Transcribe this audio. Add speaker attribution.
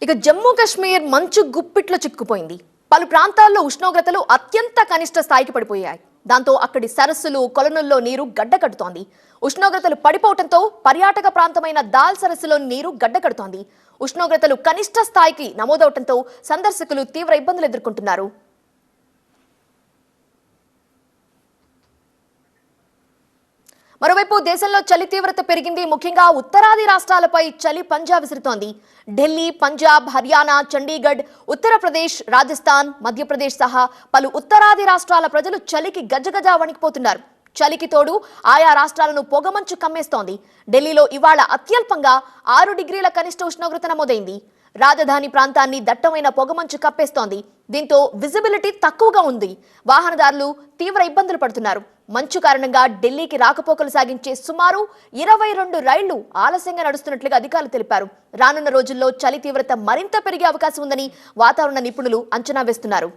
Speaker 1: ఇక జమ్మూ కాశ్మీర్ మంచు గుప్పిట్లో చిక్కుపోయింది. పలు ప్రాంతాల్లో ఉష్ణోగ్రతలు అత్యంత కనిష్ట స్థాయికి పడిపోయాయి. దాంతో అక్కడి సరస్సులు కొలనుల్లో నీరు గడ్డకడుతోంది. ఉష్ణోగ్రతలు పడిపోవడంతో పర్యాటక ప్రాంతమైన దాల్ సరస్సులో నీరు గడ్డకడుతోంది. ఉష్ణోగ్రతలు కనిష్ట స్థాయికి నమోదవడంతో సందర్శకులు తీవ్ర ఇబ్బందులు ఎదుర్కొంటున్నారు. మరోవైపు దేశంలో చలి తీవ్రత పెరిగింది. ముఖ్యంగా ఉత్తరాది రాష్ట్రాలపై చలి పంజా విసురుతోంది. ఢిల్లీ, పంజాబ్, హర్యానా, చండీగఢ్, ఉత్తరప్రదేశ్, రాజస్థాన్, మధ్యప్రదేశ్ సహా పలు ఉత్తరాది రాష్ట్రాల ప్రజలు చలికి గజగజ వణికిపోతున్నారు. చలికి తోడు ఆయా రాష్ట్రాలను పొగమంచు కమ్మేస్తోంది. ఢిల్లీలో ఇవాళ అత్యల్పంగా 6 డిగ్రీల కనిష్ట ఉష్ణోగ్రత నమోదైంది. రాజధాని ప్రాంతాన్ని దట్టమైన పొగమంచు కప్పేస్తోంది. దీంతో విజిబిలిటీ తక్కువగా ఉంది. వాహనదారులు తీవ్ర ఇబ్బందులు పడుతున్నారు. మంచు కారణంగా ఢిల్లీకి రాకపోకలు సాగించే సుమారు 22 రైళ్లు ఆలస్యంగా నడుస్తున్నట్లుగా అధికారులు తెలిపారు. రానున్న రోజుల్లో చలి తీవ్రత మరింత పెరిగే అవకాశం ఉందని వాతావరణ నిపుణులు అంచనా వేస్తున్నారు.